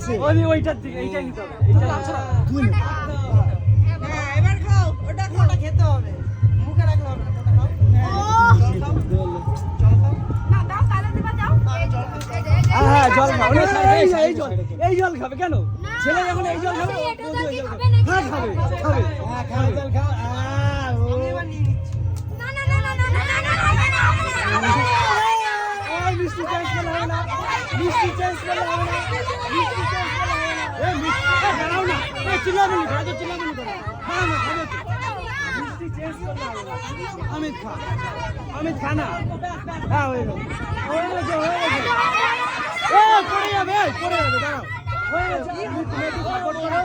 আসছে ওইটার দিকে এইটা নিতে হবে এইটা তুই না হ্যাঁ এবার খাও ওটা খাও খেতে হবে মুখে রাখলে হবে না ওটা খাও না দাও কালে দিবা দাও হ্যাঁ জল খাও এই জল খাবে কেন ছেলে যখন এই জল খাবে হ্যাঁ খাবে খাবে হ্যাঁ খাও জল খাও আমি এবার নিয়ে নিচ্ছি না না না না না না ওই মিষ্টি চেঞ্জ করলে হবে না মিষ্টি চেঞ্জ করলে হবে না মিষ্টি চেঞ্জ করলে হবে না এই মিষ্টি দাঁড়াও না এই চিল্লাবেন না খাবে চিল্লাবেন না খাও না খাবে মিষ্টি চেঞ্জ করলে হবে না অমিত খা না হ্যাঁ হয়ে গেছে পড়ে যাবে দাঁড়াও হয়ে গেছে